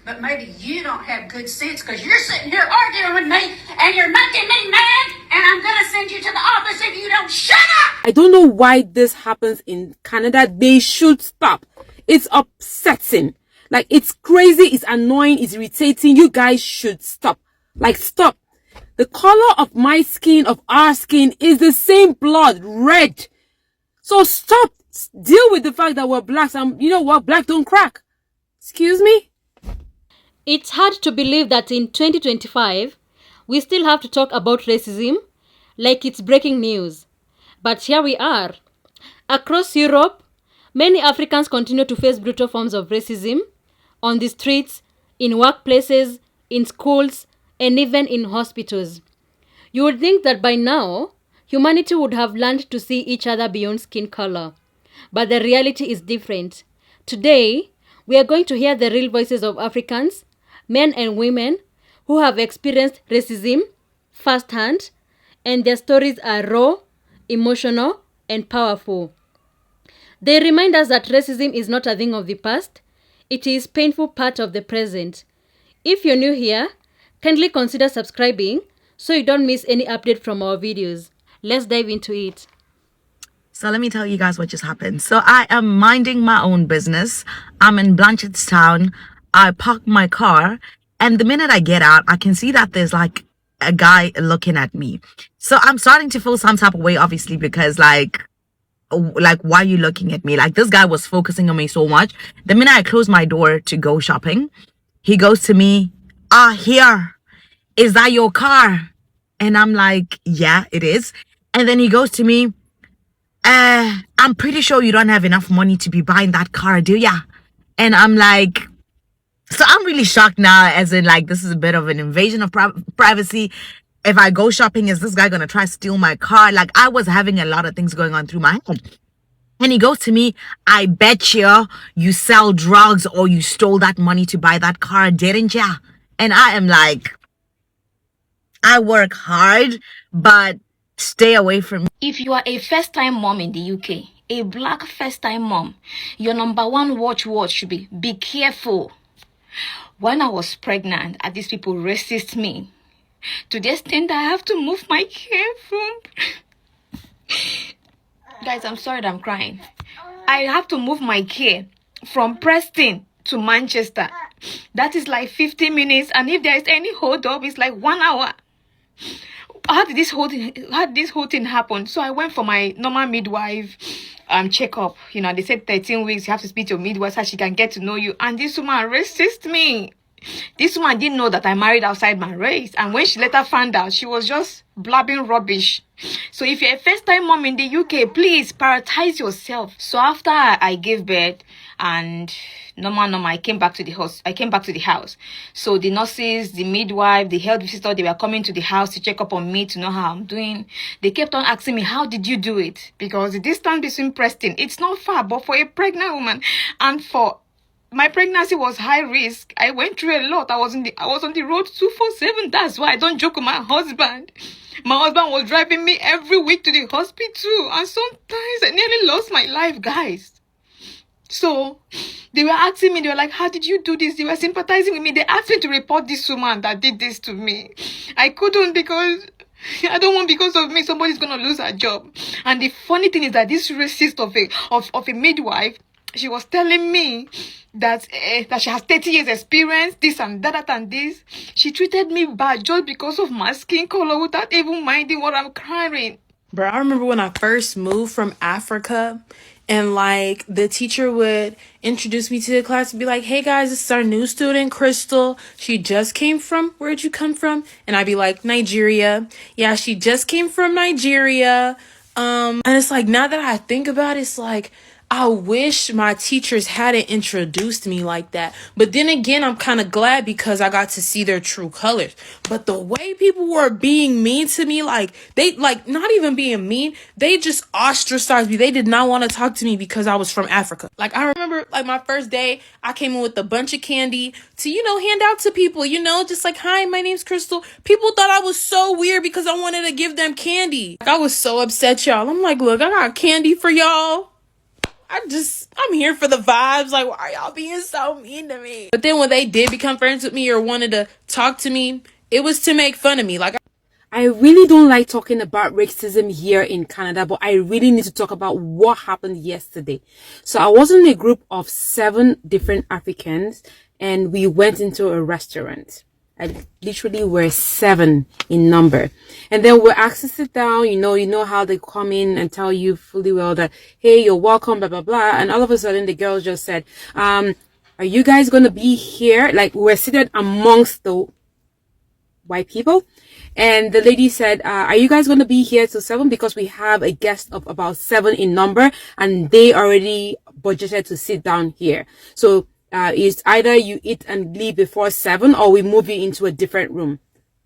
But maybe you don't have good sense because you're sitting here arguing with me and you're making me mad, and I'm going to send you to the office if you don't shut up. I don't know why this happens in Canada. They should stop. It's upsetting. Like, it's crazy, it's annoying, it's irritating. You guys should stop. Like, stop. The color of my skin, of our skin, is the same blood, red. So stop. Deal with the fact that we're blacks. And you know what? Black don't crack. Excuse me? It's hard to believe that in 2025, we still have to talk about racism like it's breaking news. But here we are. Across Europe, many Africans continue to face brutal forms of racism on the streets, in workplaces, in schools, and even in hospitals. You would think that by now, humanity would have learned to see each other beyond skin color. But the reality is different. Today, we are going to hear the real voices of Africans, men and women, who have experienced racism firsthand, and their stories are raw, emotional, and powerful. They remind us that racism is not a thing of the past. It is a painful part of the present. If you're new here, kindly consider subscribing so you don't miss any update from our videos. Let's dive into it. So let me tell you guys what just happened. So I am minding my own business. I'm in Blanchardstown. I park my car, and the minute I get out, I can see that there's like a guy looking at me. So I'm starting to feel some type of way, obviously, because like why are you looking at me? Like, this guy was focusing on me so much. The minute I close my door to go shopping, he goes to me, here, is that your car? And I'm like, yeah, it is. And then he goes to me, I'm pretty sure you don't have enough money to be buying that car, do ya? And I'm like, so I'm really shocked now, as in like, this is a bit of an invasion of privacy. If I go shopping, is this guy going to try to steal my car? Like, I was having a lot of things going on through my head. And he goes to me, I bet you sell drugs or you stole that money to buy that car, didn't ya? And I am like, I work hard, but stay away from me. If you are a first-time mom in the UK, a black first-time mom, your number one watch should be careful. When I was pregnant, these people racist me to the extent that I have to move my hair from... Guys, I'm sorry that I'm crying. I have to move my care from Preston to Manchester. That is like 50 minutes, and if there is any hold up, it's like 1 hour. How did this whole thing happen? So I went for my normal midwife checkup. You know, they said 13 weeks, you have to speak to your midwife so she can get to know you. And this woman racist me. This woman didn't know that I married outside my race. And when she later found out, she was just blabbing rubbish. So if you're a first-time mom in the UK, please prioritize yourself. So after I gave birth and normal, I came back to the house. So the nurses, the midwife, the health visitor, they were coming to the house to check up on me to know how I'm doing. They kept on asking me, how did you do it? Because the distance between Preston, it's not far, but for a pregnant woman, and for my pregnancy was high risk. I went through a lot. I was on the road 247. That's why I don't joke with my husband. My husband was driving me every week to the hospital, and sometimes I nearly lost my life, guys. So they were asking me, they were like, how did you do this? They were sympathizing with me. They asked me to report this woman that did this to me. I couldn't, because I don't want, because of me, somebody's going to lose her job. And the funny thing is that this racist of a midwife, she was telling me that she has 30 years experience, this and that and this. She treated me bad just because of my skin color without even minding what I'm carrying. Bro, I remember when I first moved from Africa, and like the teacher would introduce me to the class and be like, hey guys, this is our new student, Crystal. She just came from, where'd you come from? And I'd be like, Nigeria. Yeah, she just came from Nigeria. And it's like, now that I think about it, it's like, I wish my teachers hadn't introduced me like that. But then again, I'm kind of glad because I got to see their true colors. But the way people were being mean to me, like, they, like, not even being mean, they just ostracized me. They did not want to talk to me because I was from Africa. Like, I remember, like, my first day, I came in with a bunch of candy to, you know, hand out to people, you know, just like, hi, my name's Crystal. People thought I was so weird because I wanted to give them candy. Like, I was so upset, y'all. I'm like, look, I got candy for y'all. I'm here for the vibes. Like, why are y'all being so mean to me? But then when they did become friends with me or wanted to talk to me, it was to make fun of me. Like, I really don't like talking about racism here in Canada, but I really need to talk about what happened yesterday. So I was in a group of 7 different Africans and we went into a restaurant. I literally were 7 in number. And then we're asked to sit down, you know how they come in and tell you fully well that, hey, you're welcome, blah, blah, blah. And all of a sudden the girl just said, are you guys going to be here? Like, we're seated amongst the white people. And the lady said, are you guys going to be here till 7? Because we have a guest of about 7 in number and they already budgeted to sit down here. So it's either you eat and leave before 7 or we move you into a different room.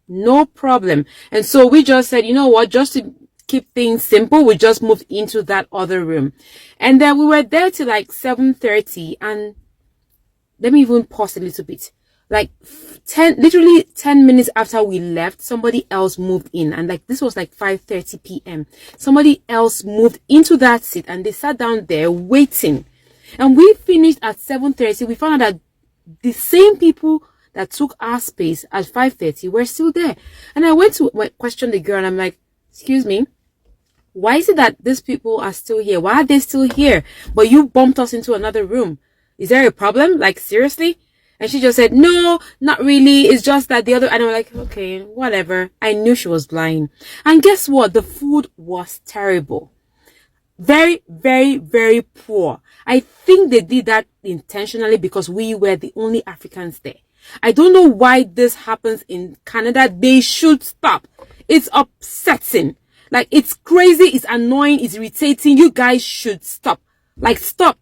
No problem. And so we just said, you know what, just to keep things simple, we just moved into that other room. And then we were there till like 7:30. And let me even pause a little bit. Like literally 10 minutes after we left, somebody else moved in. And like, this was like 5:30 p.m. Somebody else moved into that seat and they sat down there waiting. And we finished at 7:30. We found out that the same people that took our space at 5:30 were still there. And I went to question the girl and I'm like, excuse me, why is it that these people are still here? Why are they still here? But you bumped us into another room. Is there a problem? Like, seriously? And she just said, no, not really. It's just that the other, and I'm like, okay, whatever. I knew she was lying. And guess what? The food was terrible. Very, very, very poor. I think they did that intentionally because we were the only Africans there. I don't know why this happens in Canada. They should stop. It's upsetting. Like, it's crazy. It's annoying. It's irritating. You guys should stop. Like, stop.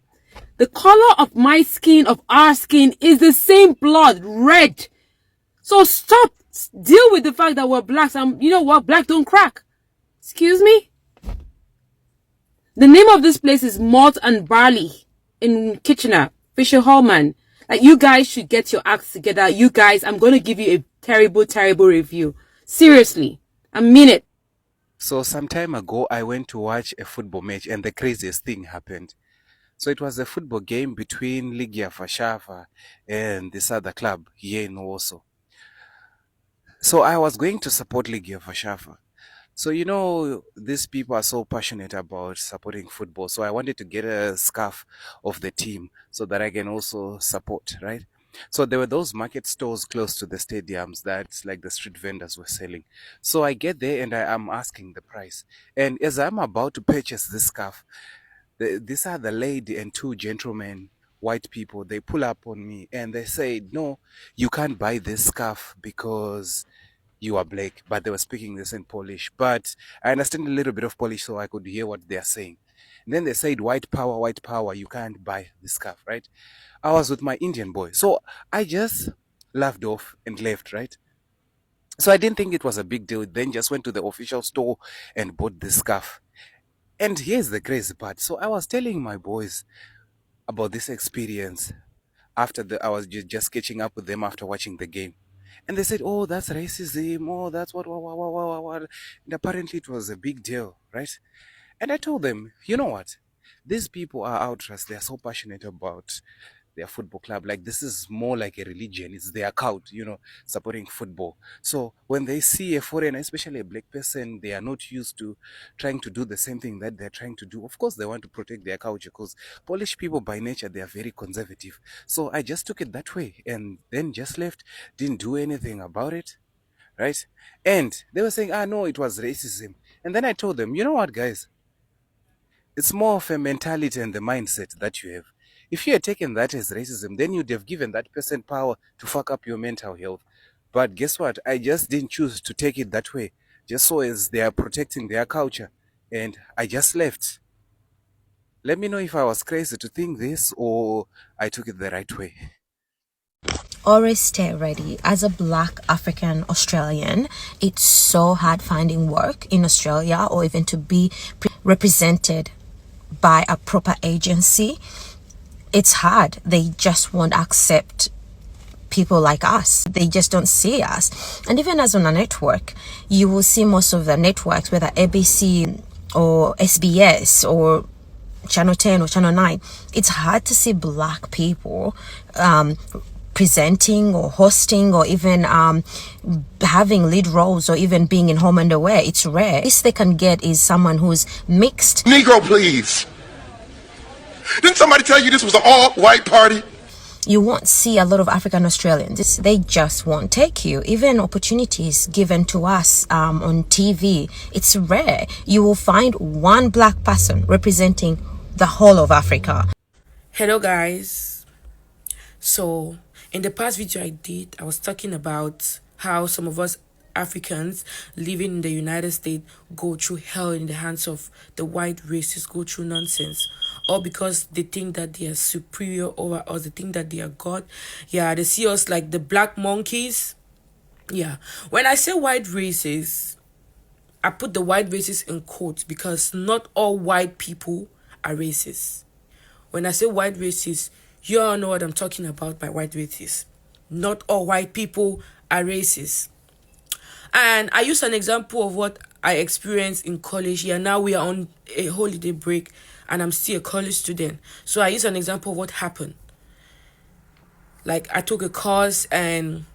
The color of my skin, of our skin, is the same blood, red. So stop. Deal with the fact that we're blacks. And you know what? Black don't crack. Excuse me? The name of this place is Malt and Barley in Kitchener, Fisher Hallman. Like, you guys should get your acts together. You guys, I'm going to give you a terrible, terrible review. Seriously. I mean it. So some time ago, I went to watch a football match and the craziest thing happened. So it was a football game between Ligia Fashafa and this other club here in Warsaw. So I was going to support Ligia Fashafa. So, you know, these people are so passionate about supporting football. So I wanted to get a scarf of the team so that I can also support, right? So there were those market stores close to the stadiums that like the street vendors were selling. So I get there and I am asking the price. And as I'm about to purchase this scarf, these are the lady and 2 gentlemen, white people. They pull up on me and they say, no, you can't buy this scarf because you are black. But they were speaking this in Polish. But I understand a little bit of Polish, so I could hear what they are saying. And then they said, white power, you can't buy this scarf, right? I was with my Indian boy. So I just laughed off and left, right? So I didn't think it was a big deal. Then just went to the official store and bought this scarf. And here's the crazy part. So I was telling my boys about this experience after I was just catching up with them after watching the game. And they said, oh, that's racism. Oh, that's what. And apparently it was a big deal, right? And I told them, you know what? These people are outraged. They are so passionate about their football club. Like, this is more like a religion. It's their cult, you know, supporting football. So when they see a foreigner, especially a black person, they are not used to trying to do the same thing that they're trying to do. Of course, they want to protect their culture because Polish people by nature, they are very conservative. So I just took it that way and then just left, didn't do anything about it, right? And they were saying, no, it was racism. And then I told them, you know what, guys? It's more of a mentality and the mindset that you have. If you had taken that as racism, then you'd have given that person power to fuck up your mental health. But guess what? I just didn't choose to take it that way, just so as they are protecting their culture. And I just left. Let me know if I was crazy to think this or I took it the right way. Always stay ready. As a black African Australian, it's so hard finding work in Australia or even to be represented by a proper agency. It's hard. They just won't accept people like us. They just don't see us. And even as on a network, you will see most of the networks, whether ABC or SBS or Channel 10 or Channel 9, it's hard to see black people presenting or hosting or even having lead roles or even being in home underwear. It's rare. Least they can get is someone who's mixed. Negro, please. Didn't somebody tell you this was an all-white party? You won't see a lot of African Australians. They just won't take you. Even opportunities given to us on TV, it's rare. You will find one black person representing the whole of Africa. Hello guys. So in the past video I did, I was talking about how some of us Africans living in the United States go through hell in the hands of the white races, go through nonsense. All because they think that they are superior over us, they think that they are God. Yeah, they see us like the black monkeys. Yeah. When I say white races, I put the white races in quotes because not all white people are racist. When I say white races, you all know what I'm talking about by white races. Not all white people are racist. And I use an example of what I experienced in college. Yeah, now we are on a holiday break and I'm still a college student. So I use an example of what happened. Like I took a course and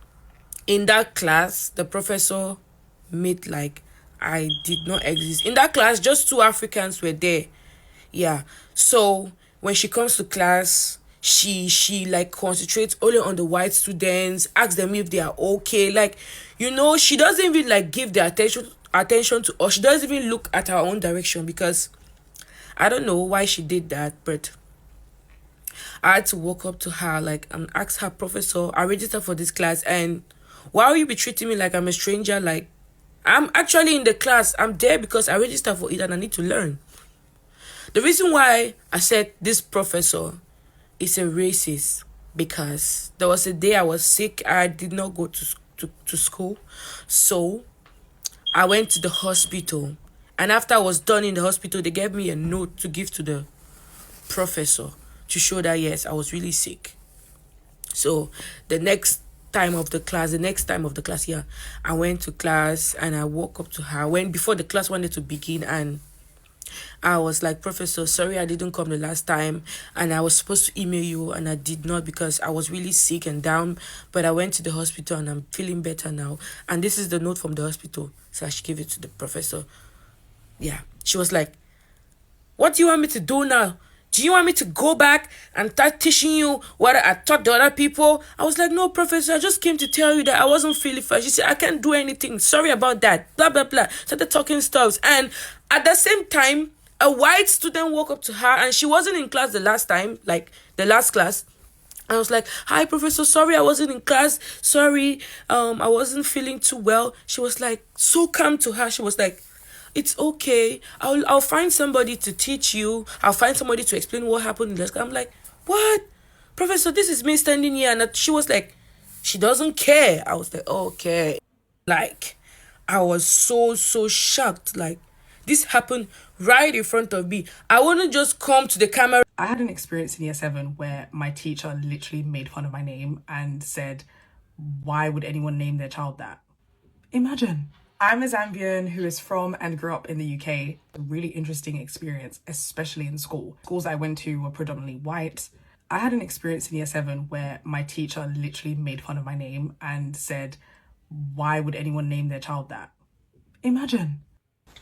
in that class, the professor made like I did not exist. In that class, just 2 Africans were there. Yeah. So when she comes to class, she like concentrates only on the white students, asks them if they are okay. Like, you know, she doesn't even like give the attention to us. She doesn't even look at her own direction because I don't know why she did that, but I had to walk up to her like and ask her, Professor, I registered for this class and why will you be treating me like I'm a stranger? Like, I'm actually in the class. I'm there because I registered for it and I need to learn. The reason why I said this professor is a racist because there was a day I was sick. I did not go to school. So I went to the hospital. And after I was done in the hospital, they gave me a note to give to the professor to show that, yes, I was really sick. So the next time of the class, yeah, I went to class and I walked up to her when before the class wanted to begin and I was like, Professor, sorry I didn't come the last time and I was supposed to email you and I did not because I was really sick and down, but I went to the hospital and I'm feeling better now. And this is the note from the hospital. So I should give it to the professor. Yeah. She was like, what do you want me to do now? Do you want me to go back and start teaching you what I taught the other people? I was like, no, Professor, I just came to tell you that I wasn't feeling fine. She said, I can't do anything. Sorry about that. Blah, blah, blah. Started talking stuff. And at the same time, a white student walked up to her and she wasn't in class the last time, like the last class. I was like, hi, Professor, sorry I wasn't in class. Sorry, I wasn't feeling too well. She was like, so calm to her. She was like, it's okay. I'll find somebody to teach you. I'll find somebody to explain what happened in the class. I'm like, what? Professor, this is me standing here. And she was like, she doesn't care. I was like, okay. Like, I was so shocked. Like, this happened right in front of me. I wouldn't just come to the camera. I had an experience in year 7 where my teacher literally made fun of my name and said, why would anyone name their child that? Imagine. I'm a Zambian who is from and grew up in the UK. A really interesting experience, especially in school. Schools I went to were predominantly white. I had an experience in year 7 where my teacher literally made fun of my name and said, why would anyone name their child that? Imagine.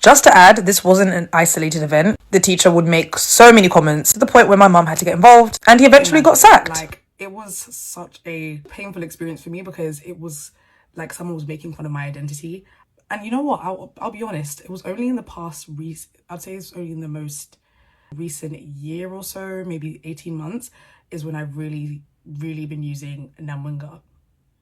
Just to add, this wasn't an isolated event. The teacher would make so many comments to the point where my mum had to get involved and he eventually got sacked. Like, it was such a painful experience for me because it was like someone was making fun of my identity. And you know what, I'll be honest, it was only in the past, I'd say it's only in the most recent year or so, maybe 18 months, is when I've really been using Namwinga.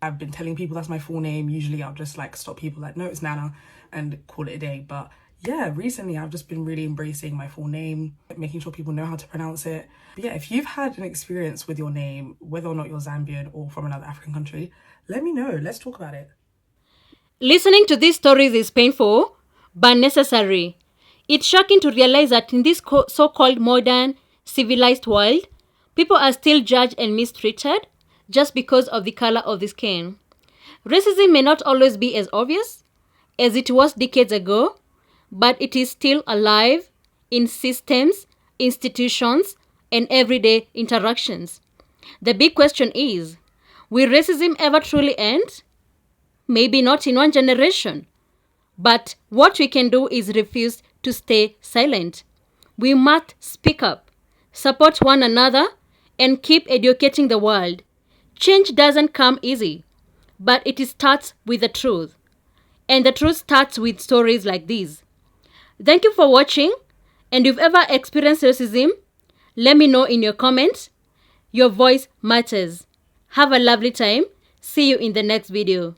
I've been telling people that's my full name. Usually I'll just like stop people like, no, it's Nana, and call it a day. But yeah, recently I've just been really embracing my full name, making sure people know how to pronounce it. But yeah, if you've had an experience with your name, whether or not you're Zambian or from another African country, let me know. Let's talk about it. Listening to these stories is painful, but necessary. It's shocking to realize that in this so-called modern, civilized world, people are still judged and mistreated just because of the color of the skin. Racism may not always be as obvious as it was decades ago, but it is still alive in systems institutions, and everyday interactions. The big question is, will racism ever truly end? Maybe not in one generation. But what we can do is refuse to stay silent. We must speak up, support one another, and keep educating the world. Change doesn't come easy, but it starts with the truth. And the truth starts with stories like these. Thank you for watching. And if you've ever experienced racism, let me know in your comments. Your voice matters. Have a lovely time. See you in the next video.